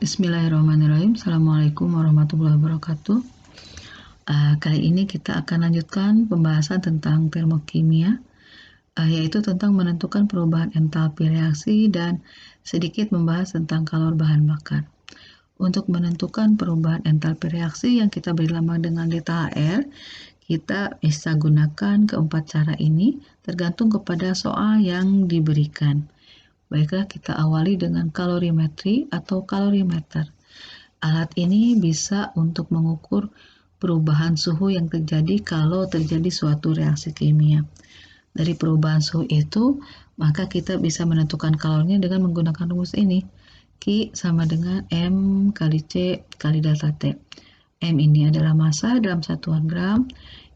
Bismillahirrahmanirrahim. Assalamualaikum warahmatullahi wabarakatuh. Kali ini kita akan lanjutkan pembahasan tentang termokimia, yaitu tentang menentukan perubahan entalpi reaksi dan sedikit membahas tentang kalor bahan bakar. Untuk menentukan perubahan entalpi reaksi yang kita beri lambang dengan delta HR, kita bisa gunakan keempat cara ini tergantung kepada soal yang diberikan. Baiklah, kita awali dengan kalorimetri atau kalorimeter. Alat ini bisa untuk mengukur perubahan suhu yang terjadi kalau terjadi suatu reaksi kimia. Dari perubahan suhu itu, maka kita bisa menentukan kalornya dengan menggunakan rumus ini. Q sama dengan M kali C kali delta T. M ini adalah massa dalam satuan gram,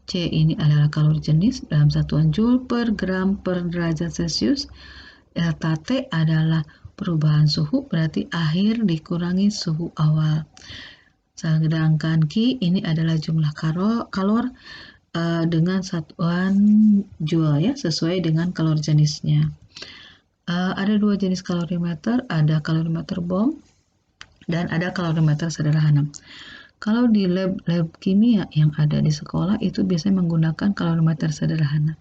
C ini adalah kalori jenis dalam satuan joule per gram per derajat Celcius, delta T adalah perubahan suhu, berarti akhir dikurangi suhu awal. Sedangkan Q ini adalah jumlah kalor dengan satuan joule, ya, sesuai dengan kalor jenisnya. Ada dua jenis kalorimeter, ada kalorimeter bom dan ada kalorimeter sederhana. Kalau di lab kimia yang ada di sekolah itu biasanya menggunakan kalorimeter sederhana.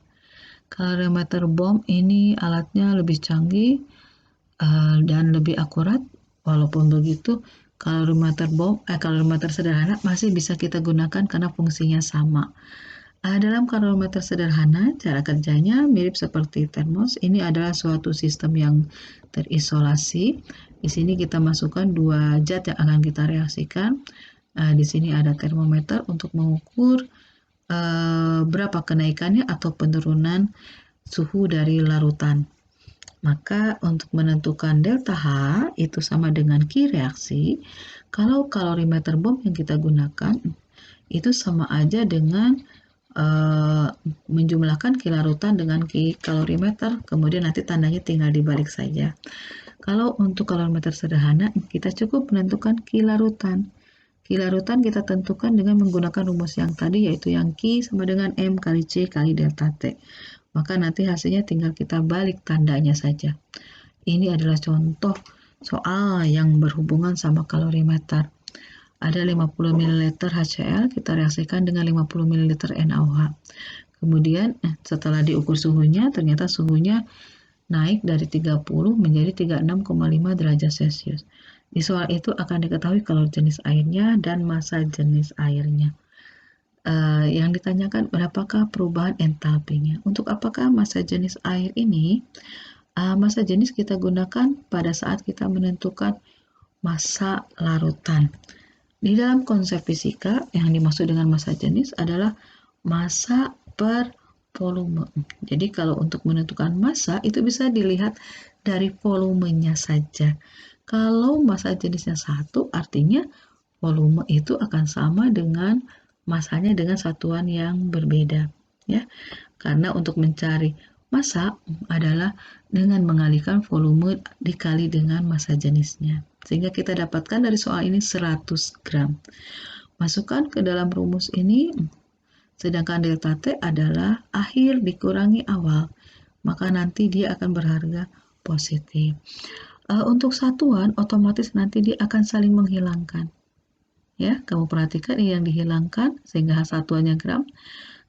Kalorimeter bom ini alatnya lebih canggih dan lebih akurat. Walaupun begitu, kalorimeter sederhana masih bisa kita gunakan karena fungsinya sama. Dalam kalorimeter sederhana, cara kerjanya mirip seperti termos. Ini adalah suatu sistem yang terisolasi. Di sini kita masukkan dua zat yang akan kita reaksikan. Di sini ada termometer untuk mengukur berapa kenaikannya atau penurunan suhu dari larutan. Maka untuk menentukan delta H itu sama dengan Q reaksi. Kalau kalorimeter bom yang kita gunakan itu sama aja dengan menjumlahkan Q larutan dengan Q kalorimeter, kemudian nanti tandanya tinggal dibalik saja. Kalau untuk kalorimeter sederhana, kita cukup menentukan Q larutan. Q larutan kita tentukan dengan menggunakan rumus yang tadi, yaitu yang Q sama dengan M kali C kali delta T. Maka nanti hasilnya tinggal kita balik tandanya saja. Ini adalah contoh soal yang berhubungan sama kalorimeter. Ada 50 ml HCl, kita reaksikan dengan 50 ml NaOH. Kemudian setelah diukur suhunya, ternyata suhunya naik dari 30 menjadi 36,5 derajat Celcius. Di soal itu akan diketahui kalor jenis airnya dan massa jenis airnya. Yang ditanyakan berapakah perubahan entalpinya. Untuk apakah massa jenis air ini? Massa jenis kita gunakan pada saat kita menentukan massa larutan. Di dalam konsep fisika, yang dimaksud dengan massa jenis adalah massa per volume. Jadi kalau untuk menentukan massa itu bisa dilihat dari volumenya saja. Kalau massa jenisnya 1, artinya volume itu akan sama dengan massanya dengan satuan yang berbeda, ya. Karena untuk mencari massa adalah dengan mengalihkan volume dikali dengan massa jenisnya. Sehingga kita dapatkan dari soal ini 100 gram. Masukkan ke dalam rumus ini, sedangkan delta T adalah akhir dikurangi awal, maka nanti dia akan berharga positif. Untuk satuan, otomatis nanti dia akan saling menghilangkan. Ya, kamu perhatikan ini yang dihilangkan sehingga satuannya gram.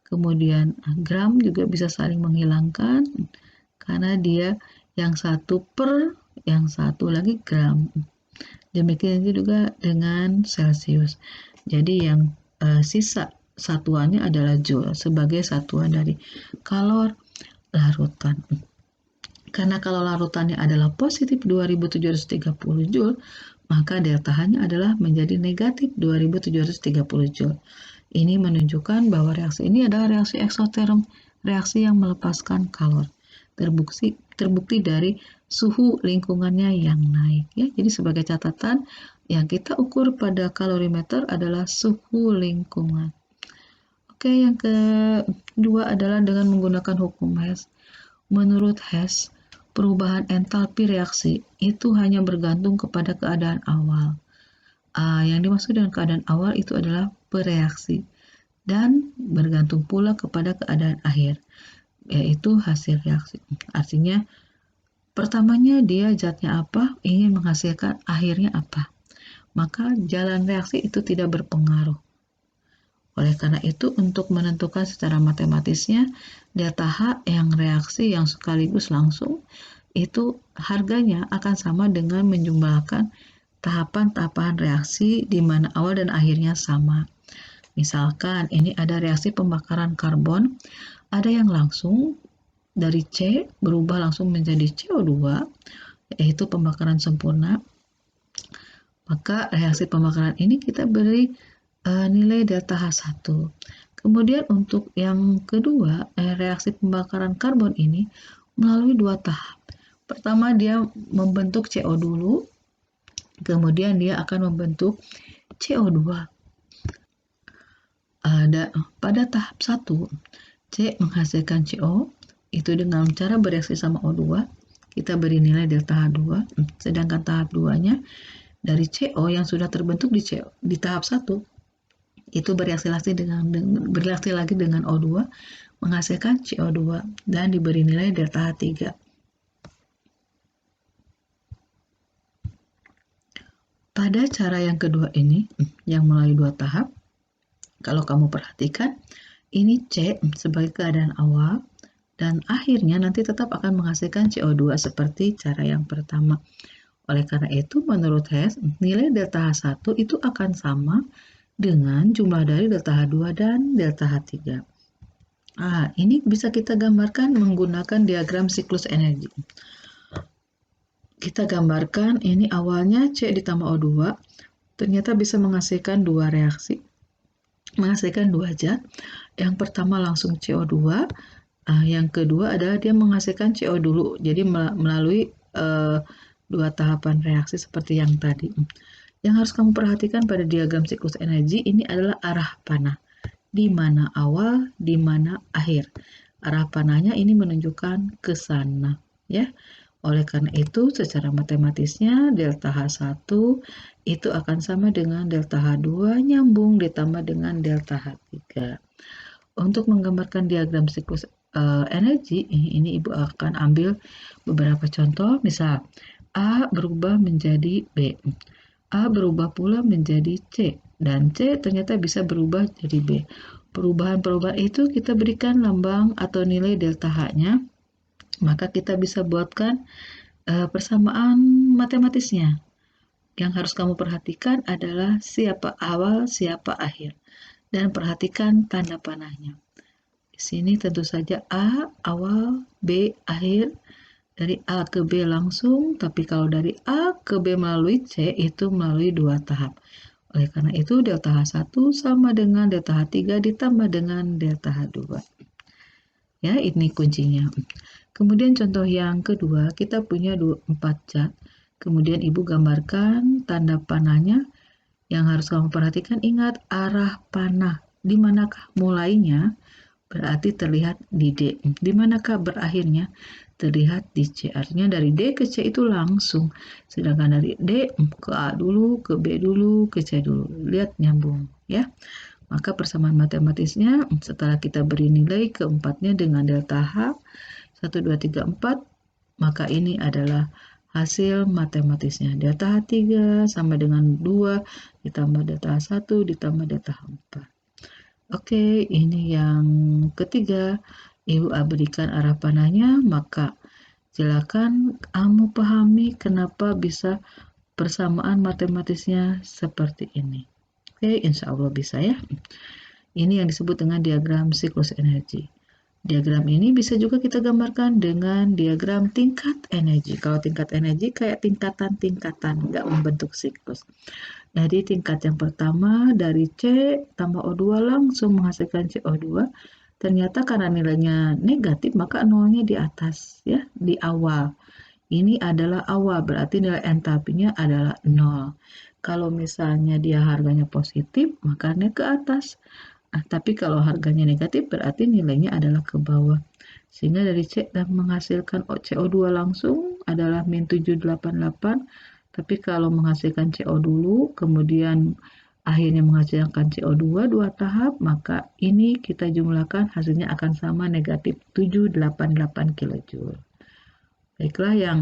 Kemudian gram juga bisa saling menghilangkan karena dia yang satu per yang satu lagi gram. Demikian juga dengan Celcius. Jadi yang sisa satuannya adalah joule sebagai satuan dari kalor larutan. Karena kalau larutannya adalah positif 2730 joule, maka delta H-nya adalah menjadi negatif 2730 joule. Ini menunjukkan bahwa reaksi ini adalah reaksi eksoterm, reaksi yang melepaskan kalor. Terbukti dari suhu lingkungannya yang naik, ya. Jadi sebagai catatan, yang kita ukur pada kalorimeter adalah suhu lingkungan. Oke, yang kedua adalah dengan menggunakan hukum Hess. Menurut Hess, perubahan entalpi reaksi itu hanya bergantung kepada keadaan awal. Yang dimaksud dengan keadaan awal itu adalah bereaksi dan bergantung pula kepada keadaan akhir, yaitu hasil reaksi. Artinya, pertamanya dia zatnya apa, ingin menghasilkan akhirnya apa. maka jalan reaksi itu tidak berpengaruh. Oleh karena itu, untuk menentukan secara matematisnya delta H yang reaksi yang sekaligus langsung, itu harganya akan sama dengan menjumlahkan tahapan-tahapan reaksi di mana awal dan akhirnya sama. Misalkan ini ada reaksi pembakaran karbon, ada yang langsung dari C berubah langsung menjadi CO2, yaitu pembakaran sempurna. Maka reaksi pembakaran ini kita beri nilai delta H1. Kemudian untuk yang kedua, reaksi pembakaran karbon ini melalui dua tahap. Pertama dia membentuk CO dulu, kemudian dia akan membentuk CO2. Pada tahap 1, C menghasilkan CO, itu dengan cara bereaksi sama O2, kita beri nilai delta H2, sedangkan tahap 2-nya dari CO yang sudah terbentuk di tahap 1, itu bereaksi lagi dengan O2, menghasilkan CO2, dan diberi nilai delta H3. Pada cara yang kedua ini, yang melalui dua tahap, kalau kamu perhatikan, ini C sebagai keadaan awal, dan akhirnya nanti tetap akan menghasilkan CO2 seperti cara yang pertama. Oleh karena itu, menurut Hess, nilai delta H1 itu akan sama dengan jumlah dari delta H2 dan delta H3. Ini bisa kita gambarkan menggunakan diagram siklus energi. Kita gambarkan ini awalnya C ditambah O2, ternyata bisa menghasilkan dua reaksi, menghasilkan dua zat. Yang pertama langsung CO2, yang kedua adalah dia menghasilkan CO dulu, jadi melalui dua tahapan reaksi seperti yang tadi. Yang harus kamu perhatikan pada diagram siklus energi ini adalah arah panah. Di mana awal, di mana akhir. Arah panahnya ini menunjukkan ke sana, ya. Oleh karena itu, secara matematisnya delta H1 itu akan sama dengan delta H2 nyambung ditambah dengan delta H3. Untuk menggambarkan diagram siklus energi, ini Ibu akan ambil beberapa contoh. Misal, A berubah menjadi B. A berubah pula menjadi C, dan C ternyata bisa berubah jadi B. Perubahan-perubahan itu kita berikan lambang atau nilai delta H-nya, maka kita bisa buatkan persamaan matematisnya. Yang harus kamu perhatikan adalah siapa awal, siapa akhir. Dan perhatikan tanda panahnya. Di sini tentu saja A awal, B akhir. Dari A ke B langsung, tapi kalau dari A ke B melalui C itu melalui dua tahap. Oleh karena itu delta H1 sama dengan delta H3 ditambah dengan delta H2. Ya, ini kuncinya. Kemudian contoh yang kedua, kita punya 4 zat. Kemudian Ibu gambarkan tanda panahnya. Yang harus kamu perhatikan, ingat arah panah. Di manakah mulainya? Berarti terlihat di D. Di manakah berakhirnya? Terlihat di C. Artinya dari D ke C itu langsung. Sedangkan dari D ke A dulu, ke B dulu, ke C dulu. Lihat nyambung, ya. Maka persamaan matematisnya setelah kita beri nilai keempatnya dengan delta H 1, 2, 3, 4, maka ini adalah hasil matematisnya. Delta H3 sama dengan 2 ditambah delta H1 ditambah delta H4. Oke, ini yang ketiga. Ibu berikan arah panahnya, maka silakan kamu pahami kenapa bisa persamaan matematisnya seperti ini. Oke, insya Allah bisa ya. Ini yang disebut dengan diagram siklus energi. Diagram ini bisa juga kita gambarkan dengan diagram tingkat energi. Kalau tingkat energi kayak tingkatan-tingkatan, nggak membentuk siklus. Jadi tingkat yang pertama dari C tambah O2 langsung menghasilkan CO2. Ternyata karena nilainya negatif, maka nolnya di atas, ya, di awal. Ini adalah awal, berarti nilai entalpinya adalah 0. Kalau misalnya dia harganya positif, maka ke atas. Tapi kalau harganya negatif, berarti nilainya adalah ke bawah. Sehingga dari C dan menghasilkan CO2 langsung adalah min 788. Tapi kalau menghasilkan CO dulu, kemudian akhirnya menghasilkan CO2 dua tahap, maka ini kita jumlahkan hasilnya akan sama negatif 788 kJ. Baiklah, yang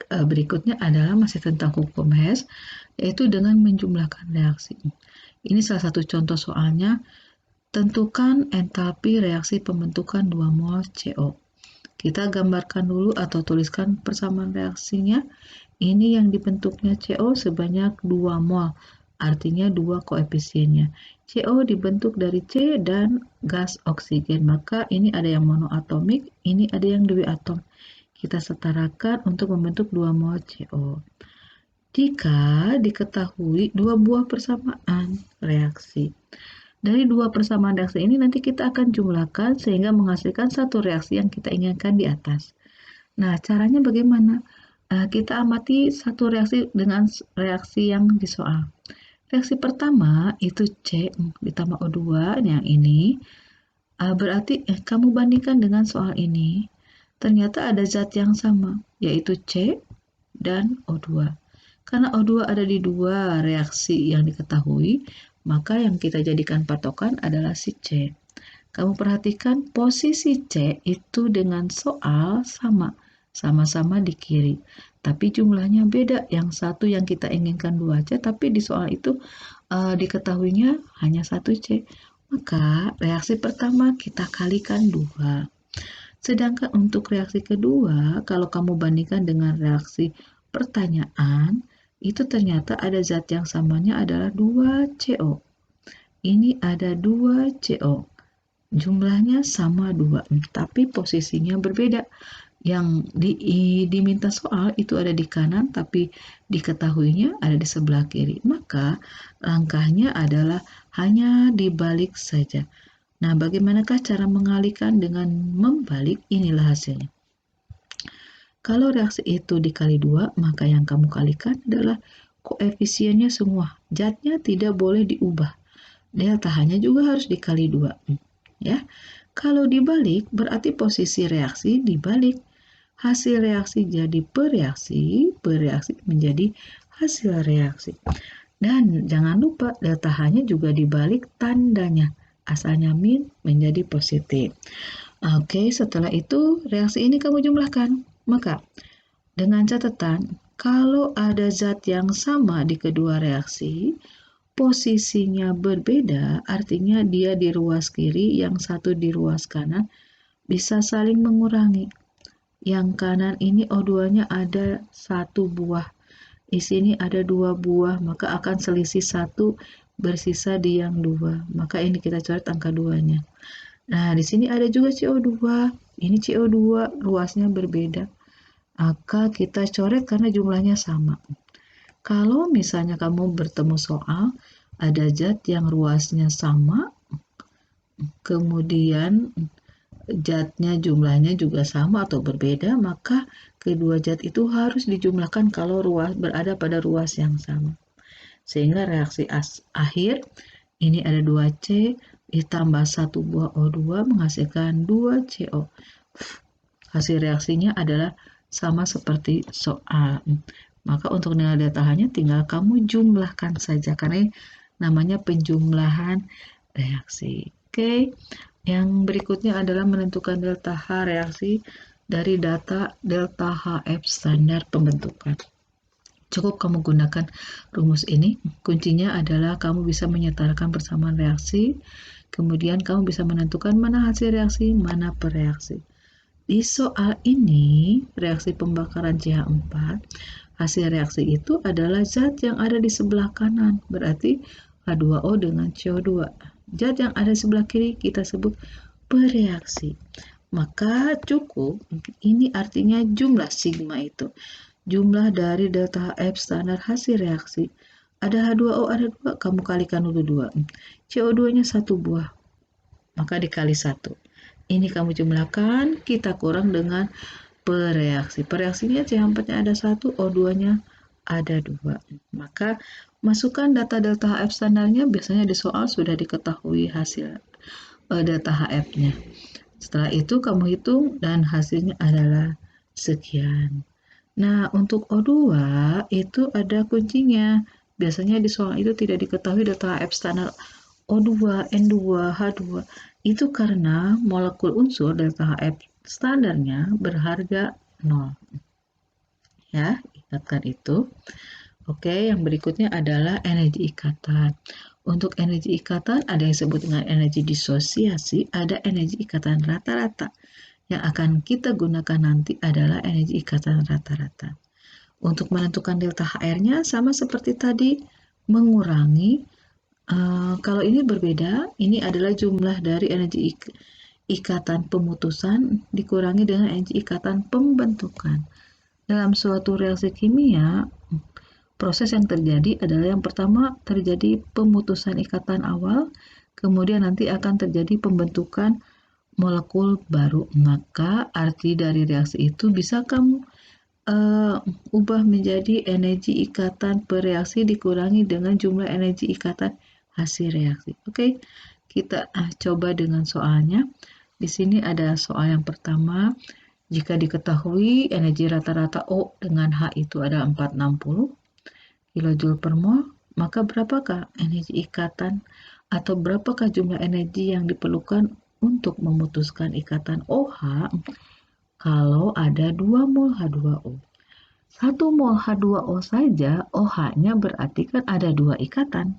Berikutnya adalah masih tentang hukum Hess, yaitu dengan menjumlahkan reaksi. Ini salah satu contoh soalnya. Tentukan entalpi reaksi pembentukan 2 mol CO. Kita gambarkan dulu atau tuliskan persamaan reaksinya. Ini yang dibentuknya CO sebanyak 2 mol, artinya 2 koefisiennya. CO dibentuk dari C dan gas oksigen, maka ini ada yang monoatomik, ini ada yang diatom. Kita setarakan untuk membentuk 2 mol CO. Jika diketahui dua buah persamaan reaksi. Dari dua persamaan reaksi ini nanti kita akan jumlahkan sehingga menghasilkan satu reaksi yang kita inginkan di atas. Nah, caranya bagaimana? Kita amati satu reaksi dengan reaksi yang di soal. Reaksi pertama itu C ditambah O2 yang ini. Berarti kamu bandingkan dengan soal ini. Ternyata ada zat yang sama, yaitu C dan O2. Karena O2 ada di dua reaksi yang diketahui, maka yang kita jadikan patokan adalah si C. Kamu perhatikan posisi C itu dengan soal sama-sama di kiri. Tapi jumlahnya beda. Yang satu yang kita inginkan 2C, tapi di soal itu diketahuinya hanya 1C. Maka reaksi pertama kita kalikan 2. Sedangkan untuk reaksi kedua, kalau kamu bandingkan dengan reaksi pertanyaan, itu ternyata ada zat yang samanya adalah 2CO. Ini ada 2CO. Jumlahnya sama 2, tapi posisinya berbeda. Yang diminta soal itu ada di kanan, tapi diketahuinya ada di sebelah kiri. Maka langkahnya adalah hanya dibalik saja. Nah, bagaimanakah cara mengalihkan dengan membalik? Inilah hasilnya. Kalau reaksi itu dikali 2, maka yang kamu kalikan adalah koefisiennya semua. Zatnya tidak boleh diubah. Delta H-nya juga harus dikali 2. Ya. Kalau dibalik, berarti posisi reaksi dibalik. Hasil reaksi jadi bereaksi menjadi hasil reaksi. Dan jangan lupa delta H-nya juga dibalik tandanya. Asalnya min menjadi positif. Oke, setelah itu reaksi ini kamu jumlahkan. Maka dengan catatan, kalau ada zat yang sama di kedua reaksi, posisinya berbeda, artinya dia di ruas kiri, yang satu di ruas kanan, bisa saling mengurangi. Yang kanan ini O2-nya ada 1 buah. Di sini ada 2 buah, maka akan selisih 1 bersisa di yang 2. Maka ini kita coret angka 2-nya. Nah, di sini ada juga CO2. Ini CO2 ruasnya berbeda. Maka kita coret karena jumlahnya sama. Kalau misalnya kamu bertemu soal, ada zat yang ruasnya sama, kemudian zatnya jumlahnya juga sama atau berbeda, maka kedua zat itu harus dijumlahkan kalau ruas berada pada ruas yang sama. Sehingga reaksi akhir ini ada 2C ditambah 1 buah O2 menghasilkan 2CO. Hasil reaksinya adalah sama seperti soal. Maka untuk nilai delta H-nya tinggal kamu jumlahkan saja karena namanya penjumlahan reaksi. Oke. Yang berikutnya adalah menentukan delta H reaksi dari data delta HF standar pembentukan. Cukup kamu gunakan rumus ini. Kuncinya adalah kamu bisa menyetarakan persamaan reaksi, kemudian kamu bisa menentukan mana hasil reaksi, mana pereaksi. Di soal ini, reaksi pembakaran CH4, hasil reaksi itu adalah zat yang ada di sebelah kanan, berarti H2O dengan CO2. Zat yang ada di sebelah kiri kita sebut bereaksi. Maka cukup, ini artinya jumlah sigma itu. Jumlah dari delta HF standar hasil reaksi. Ada H2O, ada 2, kamu kalikan dulu 2. CO2-nya 1 buah, maka dikali 1. Ini kamu jumlahkan, kita kurang dengan pereaksi. Pereaksinya CH4-nya ada 1, O2-nya ada 2. Maka masukkan data delta HF standarnya, biasanya di soal sudah diketahui hasil delta HF-nya. Setelah itu kamu hitung dan hasilnya adalah sekian. Nah, untuk O2 itu ada kuncinya. Biasanya di soal itu tidak diketahui data HF standar O2, N2, H2. Itu karena molekul unsur delta HF standarnya berharga 0. ya, ingatkan itu. Oke, yang berikutnya adalah energi ikatan. Untuk energi ikatan ada yang disebut dengan energi disosiasi, ada energi ikatan rata-rata. Yang akan kita gunakan nanti adalah energi ikatan rata-rata. Untuk menentukan delta HR-nya sama seperti tadi, mengurangi. Kalau ini berbeda, ini adalah jumlah dari energi ikatan pemutusan dikurangi dengan energi ikatan pembentukan. Dalam suatu reaksi kimia, proses yang terjadi adalah yang pertama terjadi pemutusan ikatan awal, kemudian nanti akan terjadi pembentukan molekul baru. Maka arti dari reaksi itu bisa kamu ubah menjadi energi ikatan per reaksi dikurangi dengan jumlah energi ikatan hasil reaksi. Oke, kita coba dengan soalnya. Di sini ada soal yang pertama. Jika diketahui energi rata-rata O dengan H itu ada 460 kJ per mol, maka berapakah energi ikatan atau berapakah jumlah energi yang diperlukan untuk memutuskan ikatan OH kalau ada 2 mol H2O. 1 mol H2O saja, OH-nya berarti kan ada 2 ikatan.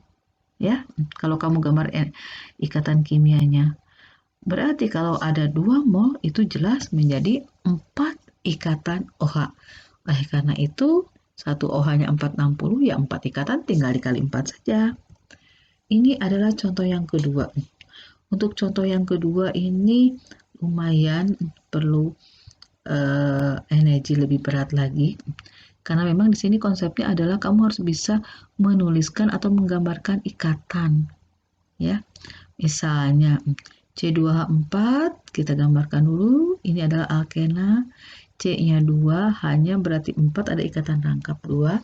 Ya, kalau kamu gambar ikatan kimianya. Berarti kalau ada 2 mol itu jelas menjadi 4 ikatan OH. Oleh karena itu, 1 OH-nya 460, ya 4 ikatan tinggal dikali 4 saja. Ini adalah contoh yang kedua. Untuk contoh yang kedua ini lumayan perlu energi lebih berat lagi. Karena memang di sini konsepnya adalah kamu harus bisa menuliskan atau menggambarkan ikatan. Ya. Misalnya C2H4 kita gambarkan dulu. Ini adalah alkena. C-nya 2, H-nya berarti 4 ada ikatan rangkap 2.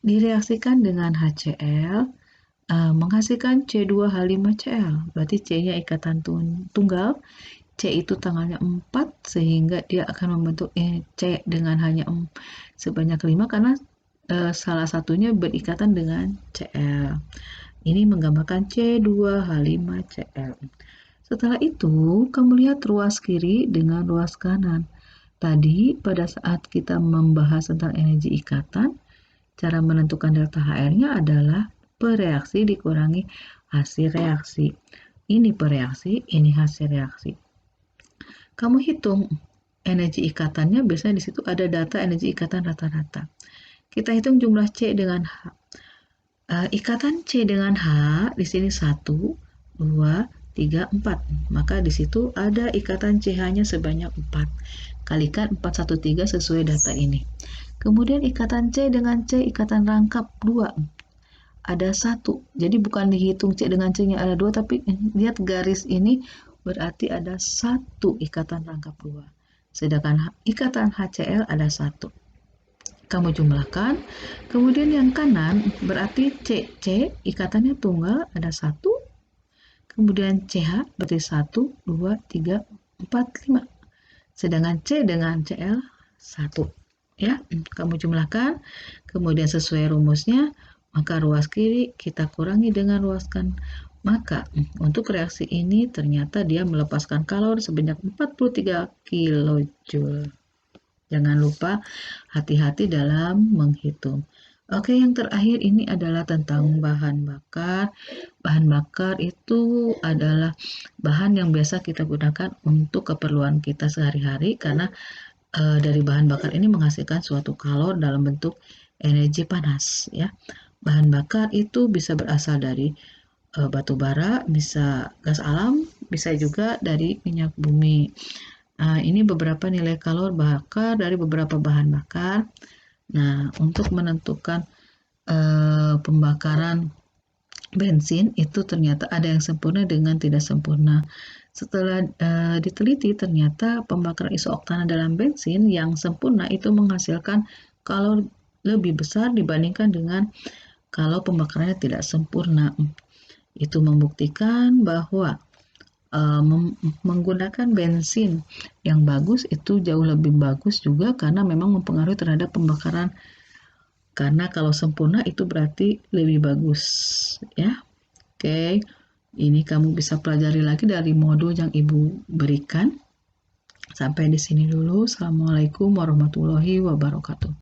Direaksikan dengan HCl menghasilkan C2H5Cl. Berarti C-nya ikatan tunggal. C itu tanggalnya 4 sehingga dia akan membentuk C dengan hanya sebanyak 5 karena salah satunya berikatan dengan Cl. Ini menggambarkan C2H5Cl. Setelah itu, kamu lihat ruas kiri dengan ruas kanan. Tadi pada saat kita membahas tentang energi ikatan, cara menentukan delta HR-nya adalah per reaksi dikurangi hasil reaksi. Ini per reaksi, ini hasil reaksi. Kamu hitung energi ikatannya, biasanya di situ ada data energi ikatan rata-rata. Kita hitung jumlah C dengan H. Ikatan C dengan H di sini 1, 2, 3, 4. Maka di situ ada ikatan CH-nya sebanyak 4. Kalikan 413 sesuai data ini. Kemudian ikatan C dengan C, ikatan rangkap 2. Ada 1. Jadi bukan dihitung C dengan C-nya ada 2, tapi lihat garis ini berarti ada 1 ikatan rangkap 2. Sedangkan ikatan HCl ada 1. Kamu jumlahkan. Kemudian yang kanan berarti C ikatannya tunggal ada 1. Kemudian CH berarti 1, 2, 3, 4, 5. Sedangkan C dengan Cl 1. Ya, kamu jumlahkan. Kemudian sesuai rumusnya, maka ruas kiri kita kurangi dengan ruas kanan. Maka untuk reaksi ini ternyata dia melepaskan kalori sebanyak 43 kJ. Jangan lupa hati-hati dalam menghitung. Oke, yang terakhir ini adalah tentang bahan bakar. Bahan bakar itu adalah bahan yang biasa kita gunakan untuk keperluan kita sehari-hari karena dari bahan bakar ini menghasilkan suatu kalor dalam bentuk energi panas. Ya, bahan bakar itu bisa berasal dari batu bara, bisa gas alam, bisa juga dari minyak bumi. Ini beberapa nilai kalor bakar dari beberapa bahan bakar. Nah, untuk menentukan pembakaran bensin itu ternyata ada yang sempurna dengan tidak sempurna. Setelah diteliti ternyata pembakaran isoktana dalam bensin yang sempurna itu menghasilkan kalor lebih besar dibandingkan dengan kalau pembakarannya tidak sempurna. Itu membuktikan bahwa menggunakan bensin yang bagus itu jauh lebih bagus juga karena memang mempengaruhi terhadap pembakaran. Karena kalau sempurna itu berarti lebih bagus, ya. Oke, ini kamu bisa pelajari lagi dari modul yang Ibu berikan. Sampai di sini dulu. Assalamualaikum warahmatullahi wabarakatuh.